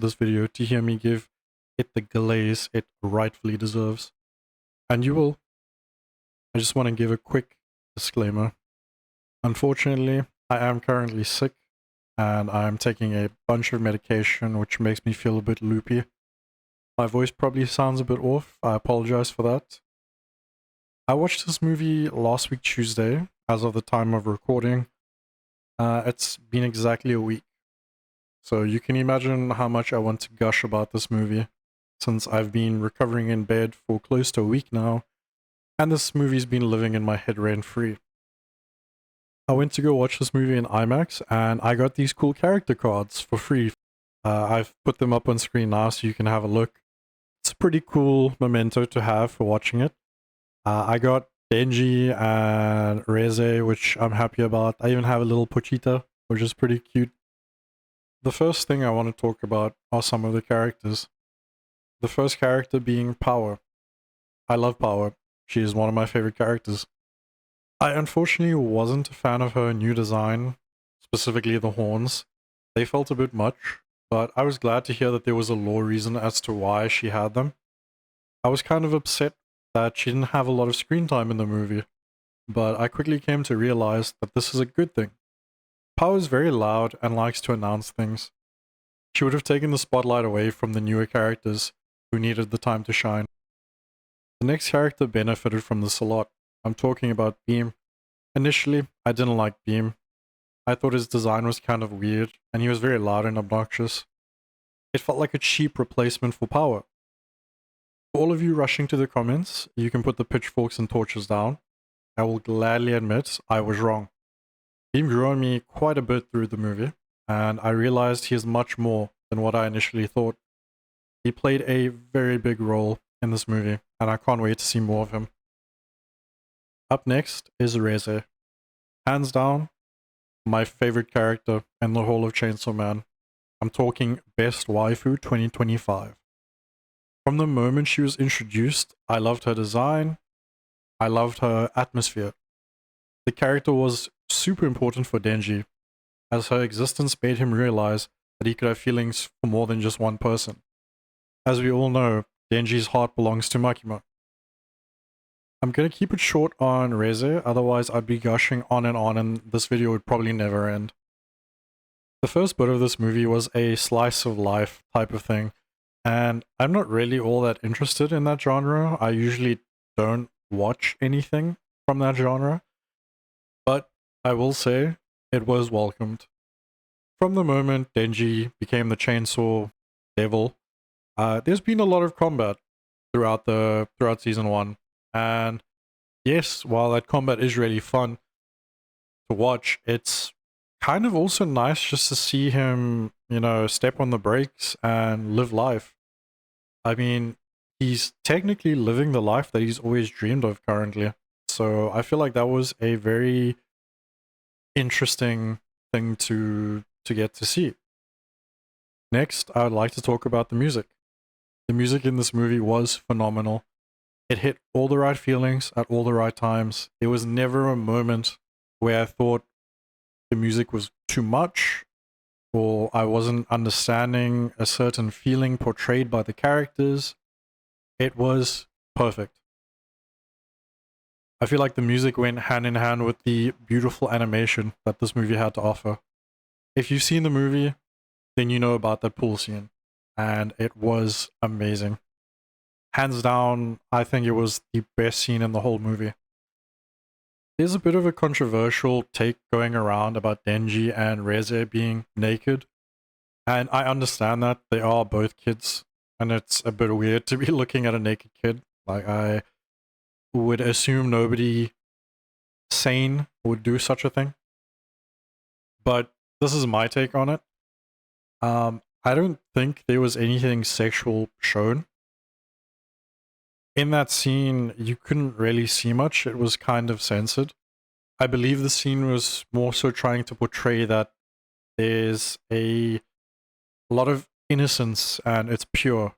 this video to hear me give it the glaze it rightfully deserves. And you will. I just want to give a quick disclaimer. Unfortunately, I am currently sick and I'm taking a bunch of medication which makes me feel a bit loopy. My voice probably sounds a bit off. I apologize for that. I watched this movie last week Tuesday, as of the time of recording. It's been exactly a week. So you can imagine how much I want to gush about this movie, since I've been recovering in bed for close to a week now, and this movie's been living in my head rent-free. I went to go watch this movie in IMAX, and I got these cool character cards for free. I've put them up on screen now so you can have a look. It's a pretty cool memento to have for watching it. I got Denji and Reze, which I'm happy about. I even have a little Pochita, which is pretty cute. The first thing I want to talk about are some of the characters. The first character being Power. I love Power. She is one of my favorite characters. I unfortunately wasn't a fan of her new design, specifically the horns. They felt a bit much, but I was glad to hear that there was a lore reason as to why she had them. I was kind of upset that she didn't have a lot of screen time in the movie, but I quickly came to realize that this is a good thing. Power is very loud and likes to announce things. She would have taken the spotlight away from the newer characters who needed the time to shine. The next character benefited from this a lot. I'm talking about Beam. Initially, I didn't like Beam. I thought his design was kind of weird, and he was very loud and obnoxious. It felt like a cheap replacement for Power. For all of you rushing to the comments, you can put the pitchforks and torches down. I will gladly admit I was wrong. Beam grew on me quite a bit through the movie, and I realized he is much more than what I initially thought. He played a very big role in this movie, and I can't wait to see more of him. Up next is Reze. Hands down, my favorite character in the whole of Chainsaw Man. I'm talking best waifu 2025. From the moment she was introduced, I loved her design. I loved her atmosphere. The character was super important for Denji, as her existence made him realize that he could have feelings for more than just one person. As we all know, Denji's heart belongs to Makima. I'm gonna keep it short on Reze, otherwise I'd be gushing on and this video would probably never end. The first bit of this movie was a slice of life type of thing, and I'm not really all that interested in that genre. I usually don't watch anything from that genre, but I will say it was welcomed. From the moment Denji became the chainsaw devil, there's been a lot of combat throughout season 1. And yes, while that combat is really fun to watch, it's kind of also nice just to see him, step on the brakes and live life. I mean, he's technically living the life that he's always dreamed of currently. So I feel like that was a very interesting thing to get to see. Next, I would like to talk about the music. The music in this movie was phenomenal. It hit all the right feelings at all the right times. There was never a moment where I thought the music was too much or I wasn't understanding a certain feeling portrayed by the characters. It was perfect. I feel like the music went hand in hand with the beautiful animation that this movie had to offer. If you've seen the movie, then you know about that pool scene, and it was amazing. Hands down, I think it was the best scene in the whole movie. There's a bit of a controversial take going around about Denji and Reze being naked, and I understand that they are both kids, and it's a bit weird to be looking at a naked kid. Like, I would assume nobody sane would do such a thing. But this is my take on it. I don't think there was anything sexual shown. In that scene, you couldn't really see much. It was kind of censored. I believe the scene was more so trying to portray that there's a lot of innocence and it's pure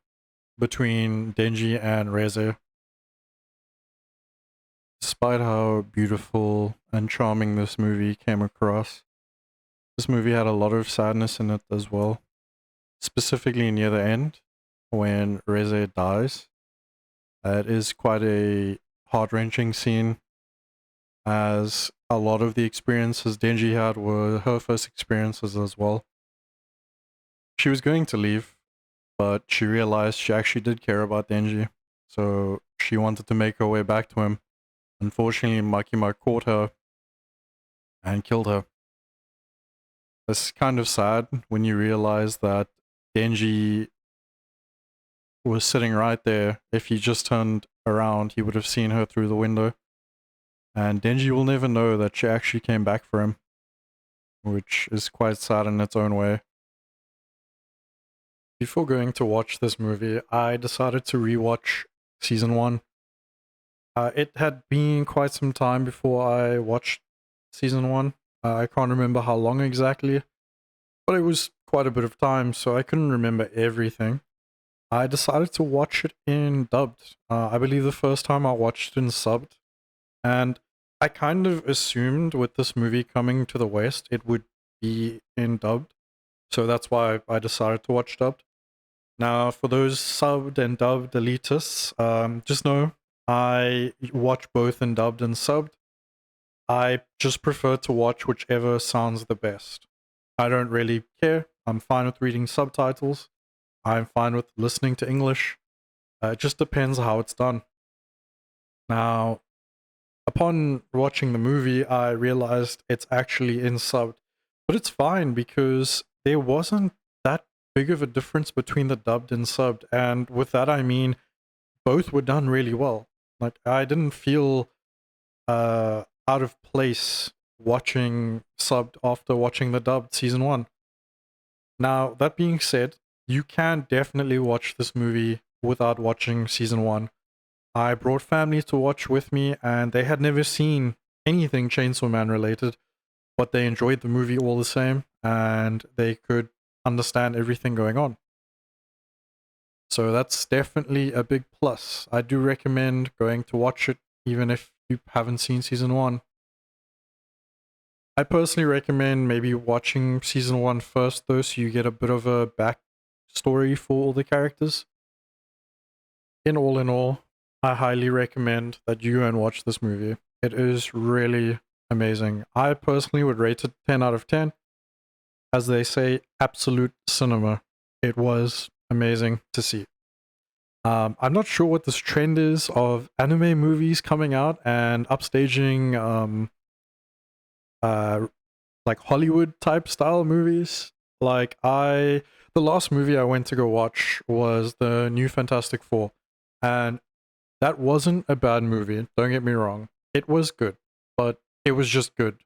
between Denji and Reze. Despite how beautiful and charming this movie came across, this movie had a lot of sadness in it as well. specifically near the end when Reze dies. It is quite a heart-wrenching scene, as a lot of the experiences Denji had were her first experiences as well. She was going to leave, but she realized she actually did care about Denji, so she wanted to make her way back to him. Unfortunately, Makima caught her and killed her. It's kind of sad when you realize that Denji was sitting right there. If he just turned around, he would have seen her through the window. And Denji will never know that she actually came back for him, which is quite sad in its own way. Before going to watch this movie, I decided to rewatch season 1. It had been quite some time before I watched season 1. I can't remember how long exactly, but it was quite a bit of time, so I couldn't remember everything. I decided to watch it in dubbed. I believe the first time I watched it in subbed, and I kind of assumed with this movie coming to the West, it would be in dubbed, so that's why I decided to watch dubbed. Now, for those subbed and dubbed elitists, just know I watch both in dubbed and subbed. I just prefer to watch whichever sounds the best. I don't really care. I'm fine with reading subtitles. I'm fine with listening to English. It just depends how it's done. Now, upon watching the movie, I realized it's actually in subbed. But it's fine because there wasn't that big of a difference between the dubbed and subbed. And with that, I mean, both were done really well. Like, I didn't feel out of place watching subbed after watching the dubbed season 1. Now, that being said, you can definitely watch this movie without watching season 1. I brought family to watch with me, and they had never seen anything Chainsaw Man related, but they enjoyed the movie all the same, and they could understand everything going on. So that's definitely a big plus. I do recommend going to watch it, even if you haven't seen season 1. I personally recommend maybe watching season 1 first, though, so you get a bit of a backstory for all the characters. In all, I highly recommend that you go and watch this movie. It is really amazing. I personally would rate it 10 out of 10. As they say, absolute cinema. It was amazing to see. I'm not sure what this trend is of anime movies coming out and upstaging like Hollywood type style movies. Like the last movie I went to go watch was the new Fantastic Four, and that wasn't a bad movie, don't get me wrong. It was good, but it was just good.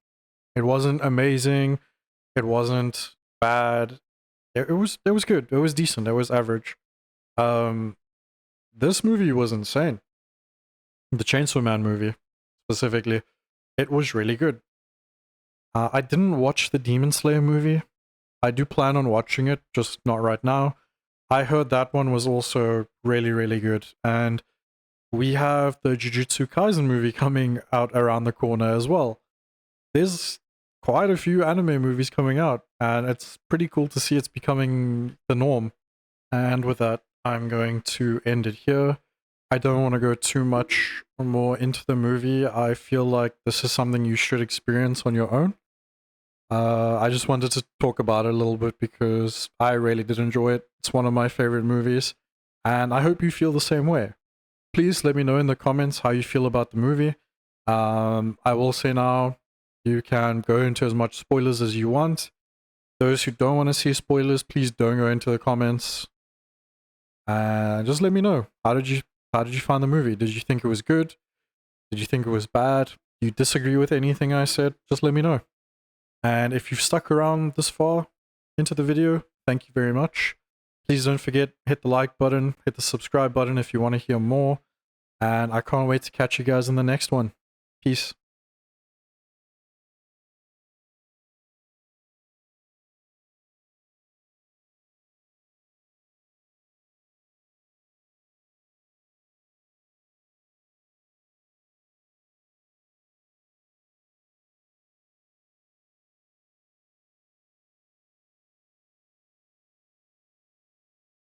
It wasn't amazing, it wasn't bad. It was good. It was decent. It was average. This movie was insane. The Chainsaw Man movie, specifically, it was really good. I didn't watch the Demon Slayer movie. I do plan on watching it, just not right now. I heard that one was also really, really good. And we have the Jujutsu Kaisen movie coming out around the corner as well. There's quite a few anime movies coming out, and it's pretty cool to see it's becoming the norm. And with that, I'm going to end it here. I don't want to go too much more into the movie. I feel like this is something you should experience on your own. I just wanted to talk about it a little bit because I really did enjoy it. It's one of my favorite movies, and I hope you feel the same way. Please let me know in the comments how you feel about the movie. I will say now, you can go into as much spoilers as you want. Those who don't want to see spoilers, please don't go into the comments. Just let me know. How did you find the movie? Did you think it was good? Did you think it was bad? Do you disagree with anything I said? Just let me know. And if you've stuck around this far into the video, thank you very much. Please don't forget, hit the like button, hit the subscribe button if you want to hear more. And I can't wait to catch you guys in the next one. Peace.